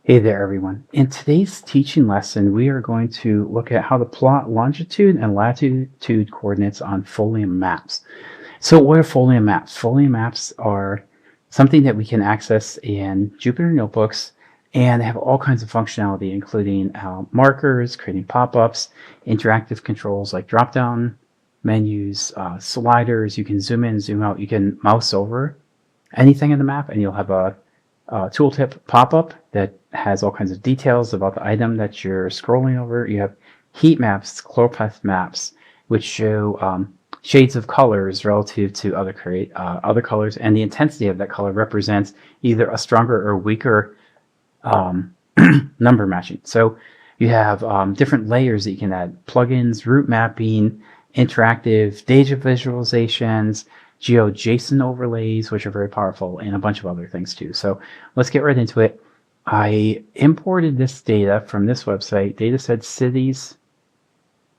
Hey there, everyone. In today's teaching lesson, we are going to look at how to plot longitude and latitude coordinates on Folium maps. So what are Folium maps? Folium maps are something that we can access in Jupyter notebooks, and they have all kinds of functionality, including markers, creating pop-ups, interactive controls like drop-down menus, sliders. You can zoom in, zoom out. You can mouse over anything in the map, and you'll have a tooltip pop-up that has all kinds of details about the item that you're scrolling over. You have heat maps, choropleth maps, which show shades of colors relative to other colors, and the intensity of that color represents either a stronger or weaker number matching. So you have different layers that you can add: plugins, route mapping, interactive data visualizations, GeoJSON overlays, which are very powerful, and a bunch of other things too. So let's get right into it. I imported this data from this website, Datasets Cities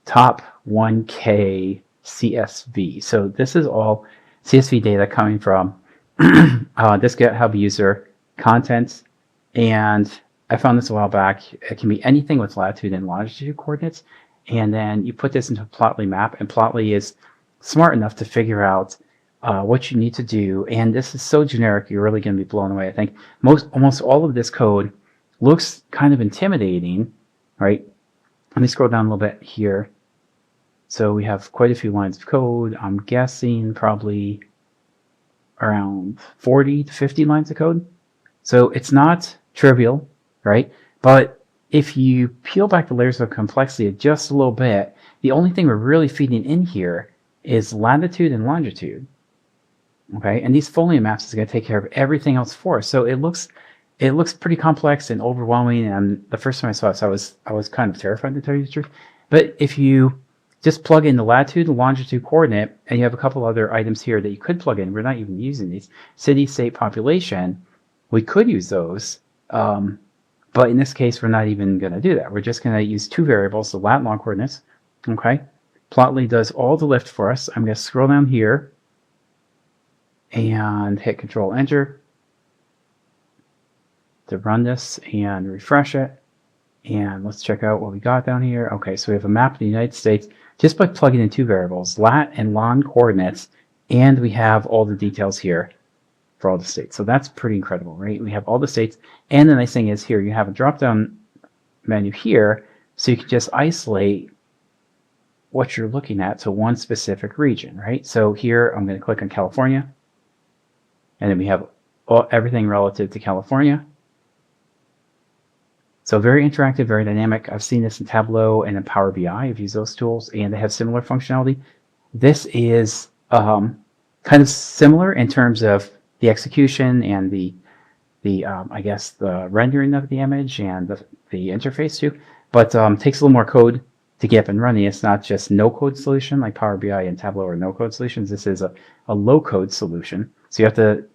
Top 1K CSV. So this is all CSV data coming from this GitHub user content, and I found this a while back. It can be anything with latitude and longitude coordinates, and then you put this into a Plotly map, and Plotly is smart enough to figure out what you need to do. And this is so generic, you're really going to be blown away. I think almost all of this code looks kind of intimidating, right? Let me scroll down a little bit here. So we have quite a few lines of code. I'm guessing probably around 40 to 50 lines of code. So it's not trivial, right? But if you peel back the layers of complexity just a little bit, the only thing we're really feeding in here is latitude and longitude. Okay, and these Folium maps is going to take care of everything else for us. So it looks pretty complex and overwhelming. And the first time I saw this, I was kind of terrified, to tell you the truth. But if you just plug in the latitude and longitude coordinate, and you have a couple other items here that you could plug in. We're not even using these. City, state, population. We could use those, but in this case, we're not even going to do that. We're just going to use two variables, the lat and long coordinates. Okay, Plotly does all the lift for us. I'm going to scroll down here and hit Control Enter to run this and refresh it. And let's check out what we got down here. Okay, so we have a map of the United States just by plugging in two variables, lat and long coordinates, and we have all the details here for all the states. So that's pretty incredible, right? We have all the states, and the nice thing is here you have a drop-down menu here, so you can just isolate what you're looking at to one specific region, right? So here I'm going to click on California, and then we have everything relative to California. So very interactive, very dynamic. I've seen this in Tableau and in Power BI. I've used those tools, and they have similar functionality. This is kind of similar in terms of the execution and the I guess the rendering of the image and the interface too, but takes a little more code to get up and running. It's not just no-code solution like Power BI and Tableau or no-code solutions. This is a low-code solution. So you have to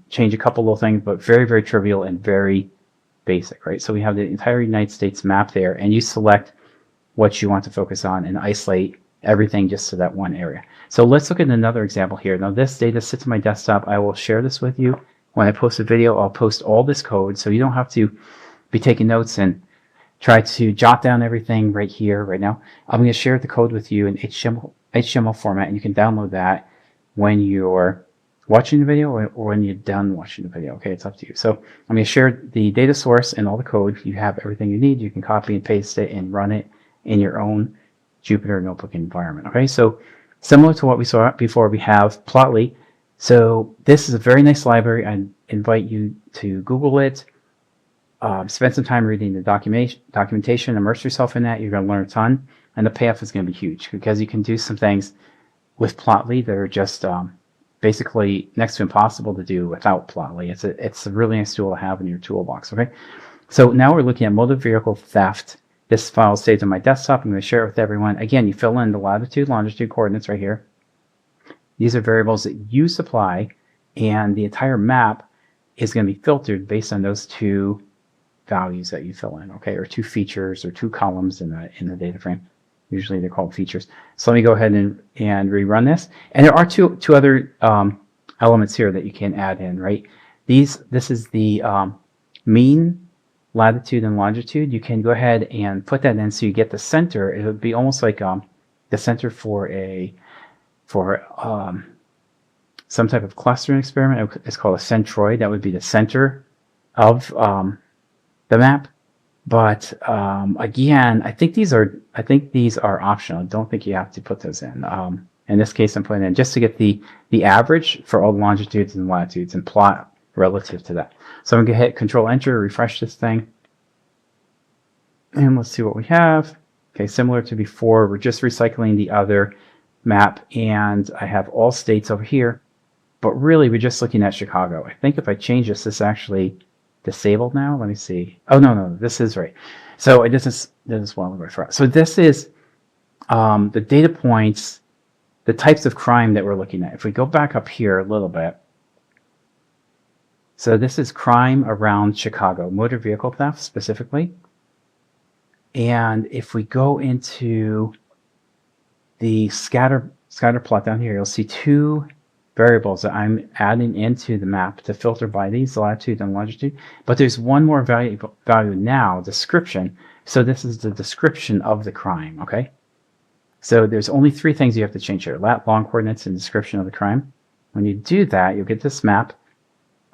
change a couple little things, but very, very trivial and very basic, right? So we have the entire United States map there, and you select what you want to focus on and isolate everything just to that one area. So let's look at another example here. Now this data sits on my desktop. I will share this with you. When I post a video, I'll post all this code, so you don't have to be taking notes and try to jot down everything right here, right now. I'm going to share the code with you in HTML format, and you can download that when you're watching the video or when you're done watching the video. Okay, it's up to you. So I'm going to share the data source and all the code. You have everything you need. You can copy and paste it and run it in your own Jupyter Notebook environment. Okay, so similar to what we saw before, we have Plotly. So this is a very nice library. I invite you to Google it. Spend some time reading the documentation, immerse yourself in that. You're going to learn a ton, and the payoff is going to be huge because you can do some things with Plotly that are just basically next to impossible to do without Plotly. It's a really nice tool to have in your toolbox. Okay, so now we're looking at motor vehicle theft. This file stays on my desktop. I'm going to share it with everyone. Again, you fill in the latitude, longitude coordinates right here. These are variables that you supply, and the entire map is going to be filtered based on those two values that you fill in, okay, or two features or two columns in the data frame. Usually they're called features. So let me go ahead and rerun this. And there are two other elements here that you can add in, right? This is the mean latitude and longitude, you can go ahead and put that in so you get the center. It would be almost like the center for some type of clustering experiment. It's called a centroid. That would be the center of the map. But again, I think these are optional. I don't think you have to put those in. In this case, I'm putting in just to get the average for all the longitudes and latitudes and plot relative to that. So I'm going to hit Control Enter, refresh this thing, and let's see what we have. Okay, similar to before, we're just recycling the other map, and I have all states over here. But really, we're just looking at Chicago. I think if I change this, this is actually disabled now. Let me see. Oh, no, this is right. So this is one right for us. So this is the data points, the types of crime that we're looking at. If we go back up here a little bit, so this is crime around Chicago, motor vehicle theft specifically. And if we go into the scatter plot down here, you'll see two variables that I'm adding into the map to filter by these, latitude and longitude. But there's one more value now, description. So this is the description of the crime, okay? So there's only three things you have to change here: lat, long coordinates, and description of the crime. When you do that, you'll get this map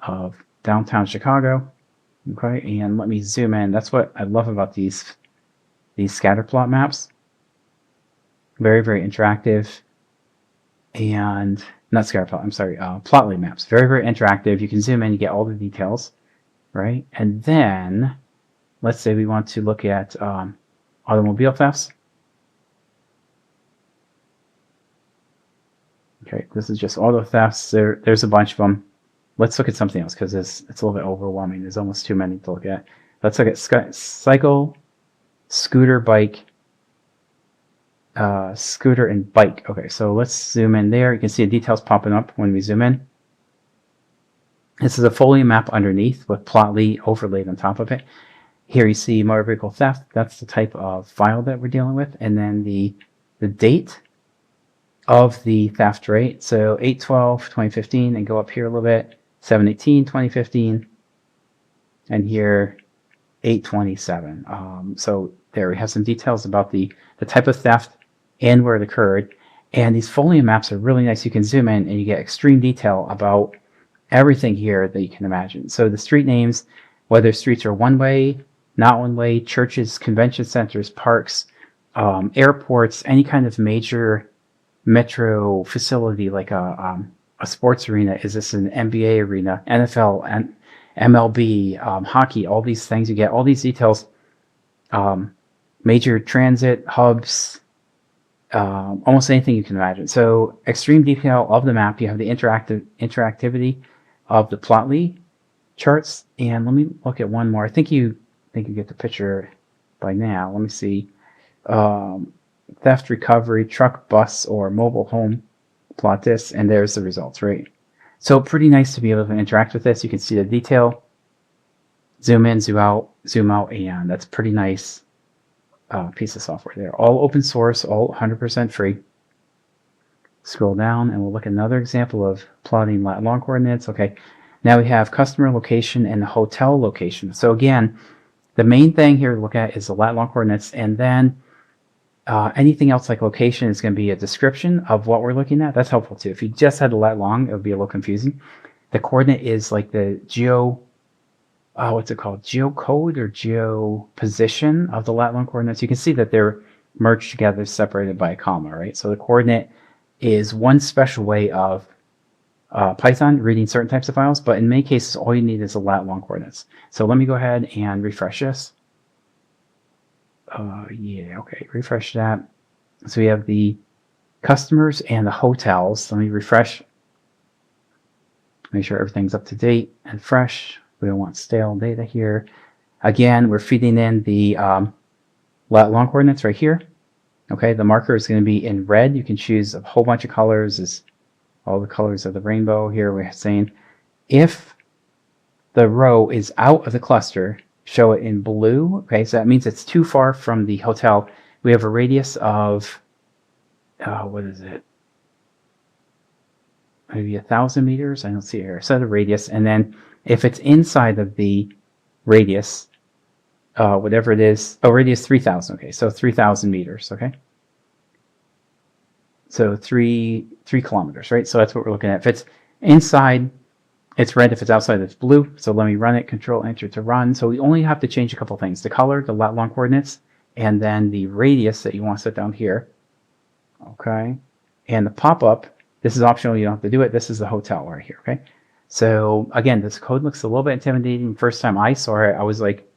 of downtown Chicago, okay? And let me zoom in. That's what I love about these scatter plot maps. Very, very interactive. And not scatterplot, I'm sorry, Plotly maps. Very, very interactive. You can zoom in, you get all the details, right? And then, let's say we want to look at automobile thefts. Okay, this is just auto thefts. There's a bunch of them. Let's look at something else because it's a little bit overwhelming. There's almost too many to look at. Let's look at cycle, scooter, bike, scooter, and bike. Okay, so let's zoom in there. You can see the details popping up when we zoom in. This is a Folium map underneath with Plotly overlaid on top of it. Here you see motor vehicle theft. That's the type of file that we're dealing with. And then the date of the theft rate. So 8/12/2015, and go up here a little bit, 7/18/2015, and here 8/27. So there we have some details about the type of theft and where it occurred. And these Folium maps are really nice. You can zoom in and you get extreme detail about everything here that you can imagine. So the street names, whether streets are one way, not one way, churches, convention centers, parks, airports, any kind of major metro facility like a sports arena. Is this an NBA arena, NFL, and MLB, hockey, all these things. You get all these details. Major transit hubs, almost anything you can imagine. So extreme detail of the map. You have the interactivity of the Plotly charts. And let me look at one more. I think you get the picture by now. Let me see. Theft recovery, truck, bus, or mobile home. Plot this, and there's the results, right? So pretty nice to be able to interact with this. You can see the detail. Zoom in, zoom out, and that's pretty nice piece of software there. All open source, all 100% free. Scroll down and we'll look at another example of plotting lat long coordinates. Okay, now we have customer location and hotel location. So again, the main thing here to look at is the lat long coordinates, and then anything else like location is going to be a description of what we're looking at. That's helpful too. If you just had the lat long, it would be a little confusing. The coordinate is like the what's it called? Geocode or geoposition of the lat long coordinates. You can see that they're merged together, separated by a comma, right? So the coordinate is one special way of Python reading certain types of files, but in many cases, all you need is the lat long coordinates. So let me go ahead and refresh this. Yeah, okay, refresh that. So we have the customers and the hotels. Let me refresh. Make sure everything's up to date and fresh. We don't want stale data here. Again, we're feeding in the lat long coordinates right here. Okay, the marker is going to be in red. You can choose a whole bunch of colors. Is all the colors of the rainbow here. We're saying if the row is out of the cluster, show it in blue. Okay, so that means it's too far from the hotel. We have a radius of, what is it? Maybe 1,000 meters. I don't see it here. Set a radius. And then if it's inside of the radius, whatever it is. Oh, radius 3,000. Okay, so 3,000 meters. Okay, so three kilometers, right? So that's what we're looking at. If it's inside, it's red. If it's outside, it's blue. So let me run it. Control Enter to run. So we only have to change a couple things: the color, the lat long coordinates, and then the radius that you want to set down here. Okay, and the pop-up. This is optional. You don't have to do it. This is the hotel right here. Okay. So again, this code looks a little bit intimidating. First time I saw it, I was like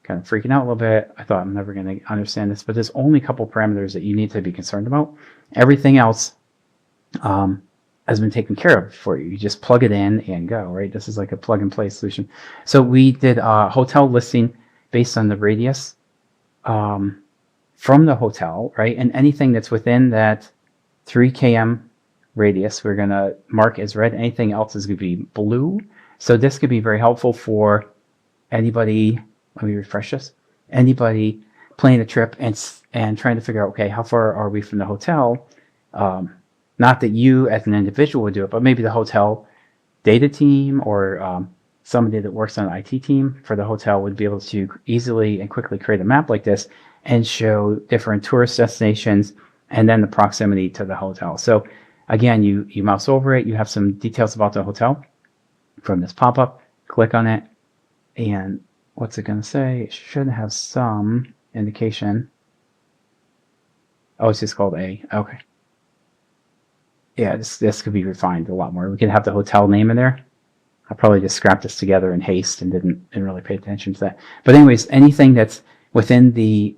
kind of freaking out a little bit. I thought I'm never going to understand this, but there's only a couple parameters that you need to be concerned about. Everything else has been taken care of for you. You just plug it in and go, right? This is like a plug and play solution. So we did a hotel listing based on the radius from the hotel, right? And anything that's within that 3 km radius, we're going to mark as red. Anything else is going to be blue. So this could be very helpful for anybody. Let me refresh this. Anybody planning a trip and trying to figure out, okay, how far are we from the hotel? Not that you as an individual would do it, but maybe the hotel data team or somebody that works on the IT team for the hotel would be able to easily and quickly create a map like this and show different tourist destinations and then the proximity to the hotel. So again, you mouse over it, you have some details about the hotel from this pop-up, click on it, and what's it going to say? It should have some indication. Oh, it's just called A. Okay. Yeah, this could be refined a lot more. We could have the hotel name in there. I probably just scrapped this together in haste and didn't really pay attention to that. But anyways, anything that's within the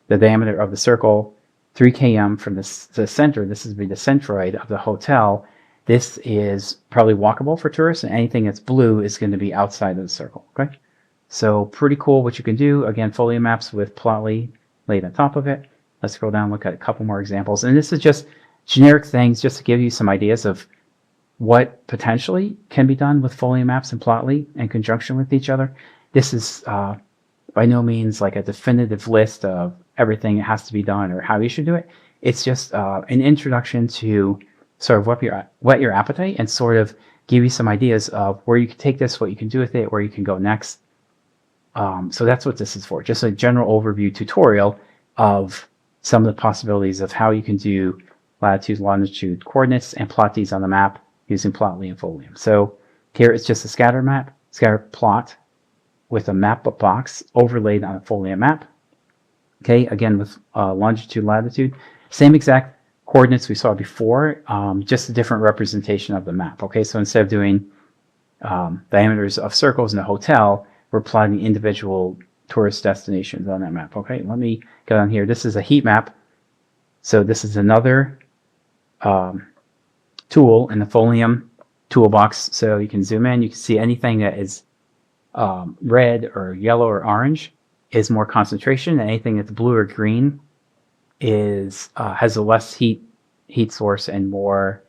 diameter of the circle, 3 km from the center, this is the centroid of the hotel. This is probably walkable for tourists, and anything that's blue is going to be outside of the circle. Okay, so pretty cool what you can do. Again, Folium maps with Plotly laid on top of it. Let's scroll down and look at a couple more examples. And this is just generic things just to give you some ideas of what potentially can be done with Folium maps and Plotly in conjunction with each other. This is by no means like a definitive list of everything that has to be done or how you should do it. It's just an introduction to sort of whet your appetite and sort of give you some ideas of where you can take this, what you can do with it, where you can go next. So that's what this is for, just a general overview tutorial of some of the possibilities of how you can do latitude, longitude coordinates and plot these on the map using Plotly and Folium. So here it's just a scatter plot with a map box overlaid on a Folium map. Okay, again with longitude, latitude, same exact coordinates we saw before, just a different representation of the map. Okay, so instead of doing diameters of circles in a hotel, we're plotting individual tourist destinations on that map. Okay, let me get on here. This is a heat map. So this is another tool in the Folium toolbox. So you can zoom in, you can see anything that is red or yellow or orange is more concentration, and anything that's blue or green is has a less heat source and more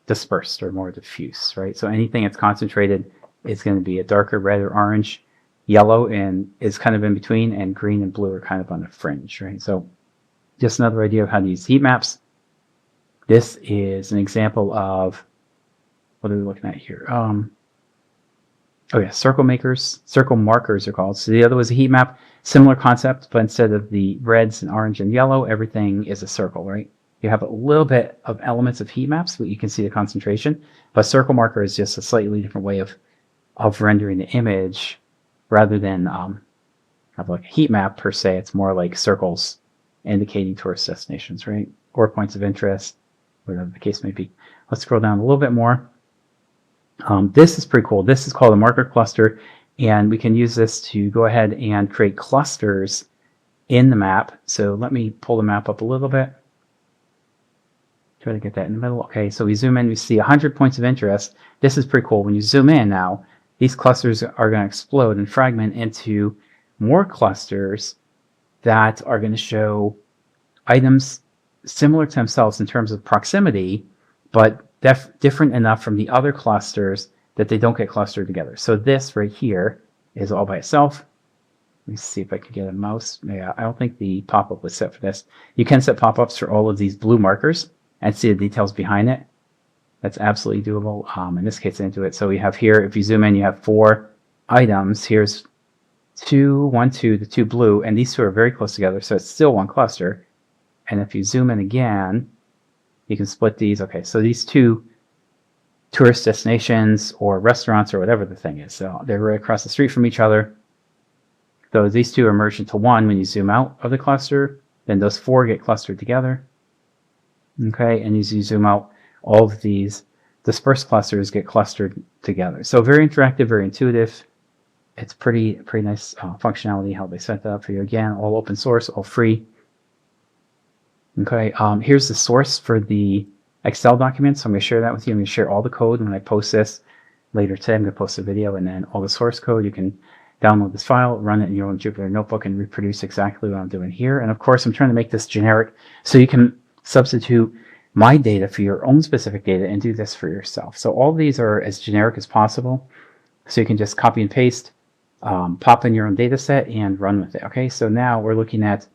dispersed or more diffuse, right? So anything that's concentrated is going to be a darker red or orange. Yellow and is kind of in between, and green and blue are kind of on the fringe, right? So just another idea of how to use heat maps. This is an example of, what are we looking at here? Oh yeah, circle markers are called. So the other was a heat map, similar concept, but instead of the reds and orange and yellow, everything is a circle, right? You have a little bit of elements of heat maps, but you can see the concentration. But circle marker is just a slightly different way of rendering the image, rather than have like a heat map per se. It's more like circles indicating tourist destinations, right? Or points of interest, whatever the case may be. Let's scroll down a little bit more. This is pretty cool. This is called a marker cluster, and we can use this to go ahead and create clusters in the map. So let me pull the map up a little bit. Try to get that in the middle. Okay, so we zoom in, we see 100 points of interest. This is pretty cool. When you zoom in now, these clusters are going to explode and fragment into more clusters that are going to show items similar to themselves in terms of proximity, but different enough from the other clusters that they don't get clustered together. So this right here is all by itself. Let me see if I can get a mouse. Yeah, I don't think the pop-up was set for this. You can set pop-ups for all of these blue markers and see the details behind it. That's absolutely doable. In this case, I didn't do it. So we have here, if you zoom in, you have 4 items, here's 2, 1, 2, the 2 blue, and these two are very close together, so it's still one cluster. And if you zoom in again, you can split these. Okay, so these two tourist destinations or restaurants or whatever the thing is, so they're right across the street from each other. So these two are merged into one when you zoom out of the cluster. Then those 4 get clustered together. Okay, and as you zoom out, all of these dispersed clusters get clustered together. So very interactive, very intuitive. It's pretty nice functionality how they set that up for you. Again, all open source, all free. Okay, here's the source for the Excel document. So I'm going to share that with you. I'm going to share all the code when I post this later today. I'm going to post a video and then all the source code. You can download this file, run it in your own Jupyter notebook, and reproduce exactly what I'm doing here. And of course, I'm trying to make this generic so you can substitute my data for your own specific data and do this for yourself. So all these are as generic as possible. So you can just copy and paste, pop in your own data set and run with it. Okay, so now we're looking at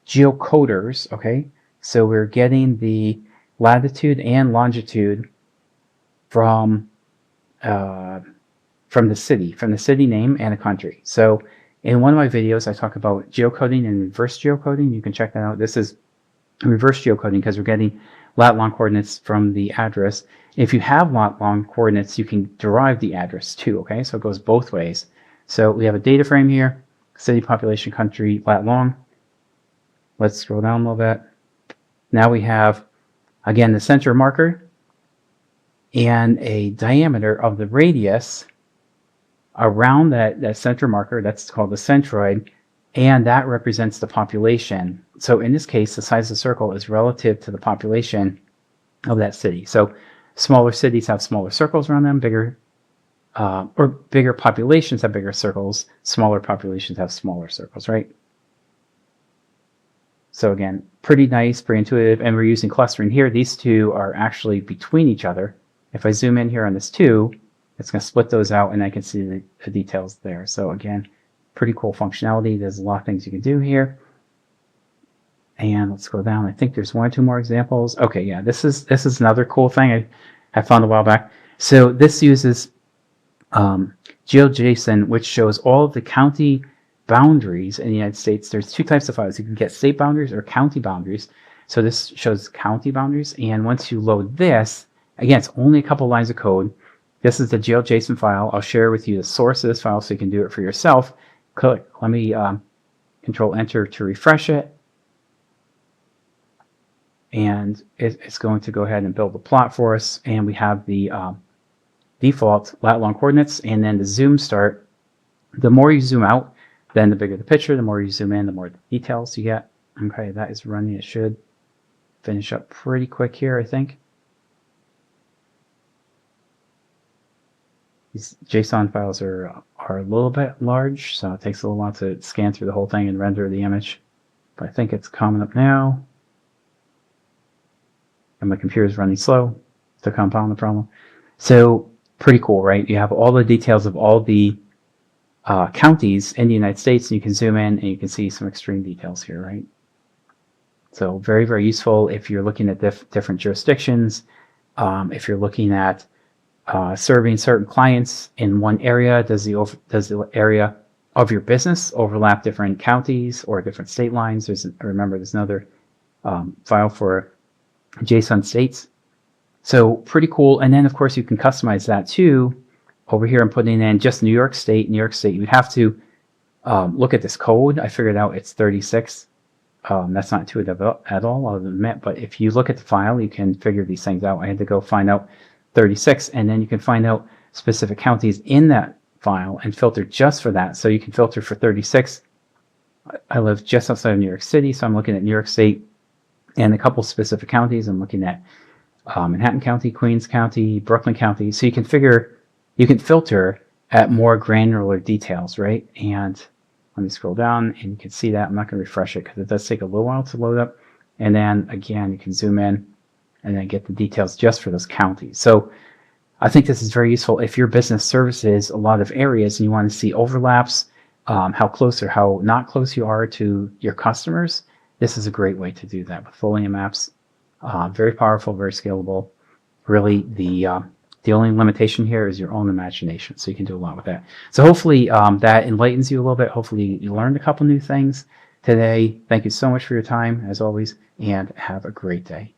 geocoders. Okay, so we're getting the latitude and longitude from the city name and a country. So in one of my videos, I talk about geocoding and reverse geocoding. You can check that out. This is reverse geocoding because we're getting lat-long coordinates from the address. If you have lat-long coordinates, you can derive the address too, okay? So it goes both ways. So we have a data frame here, city, population, country, lat-long. Let's scroll down a little bit. Now we have, again, the center marker and a diameter of the radius around that center marker. That's called the centroid, and that represents the population. So in this case, the size of the circle is relative to the population of that city. So smaller cities have smaller circles around them, bigger populations have bigger circles, smaller populations have smaller circles, right? So again, pretty nice, pretty intuitive, and we're using clustering here. These two are actually between each other. If I zoom in here on this 2, it's going to split those out, and I can see the details there. So again, pretty cool functionality. There's a lot of things you can do here. And let's go down. I think there's 1 or 2 more examples. Okay, yeah, this is another cool thing I found a while back. So this uses GeoJSON, which shows all of the county boundaries in the United States. There's 2 types of files. You can get state boundaries or county boundaries. So this shows county boundaries. And once you load this, again, it's only a couple lines of code. This is the GeoJSON file. I'll share with you the source of this file so you can do it for yourself. Click. Let me Control Enter to refresh it. And it's going to go ahead and build the plot for us. And we have the default lat-long coordinates and then the zoom start. The more you zoom out, then the bigger the picture. The more you zoom in, the more details you get. Okay, that is running. It should finish up pretty quick here, I think. These JSON files are a little bit large, so it takes a little while to scan through the whole thing and render the image. But I think it's coming up now. And my computer is running slow to compound the problem. So pretty cool, right? You have all the details of all the counties in the United States, and you can zoom in and you can see some extreme details here, right? So very, very useful if you're looking at different jurisdictions, if you're looking at serving certain clients in one area. Does the area of your business overlap different counties or different state lines? Remember, there's another file for JSON states. So pretty cool. And then, of course, you can customize that too. Over here, I'm putting in just New York State. New York State, you would have to look at this code. I figured out it's 36. That's not intuitive at all, I'll admit. But if you look at the file, you can figure these things out. I had to go find out 36, and then you can find out specific counties in that file and filter just for that. So you can filter for 36. I live just outside of New York City, so I'm looking at New York State and a couple specific counties. I'm looking at Manhattan County, Queens County, Brooklyn County. So you can filter at more granular details, right? And let me scroll down, and you can see that. I'm not going to refresh it because it does take a little while to load up. And then again, you can zoom in and then get the details just for those counties. So I think this is very useful if your business services a lot of areas and you want to see overlaps, how close or how not close you are to your customers. This is a great way to do that with Folium maps. Very powerful, very scalable. Really, the The only limitation here is your own imagination, so you can do a lot with that. So hopefully that enlightens you a little bit. Hopefully you learned a couple new things today. Thank you so much for your time, as always, and have a great day.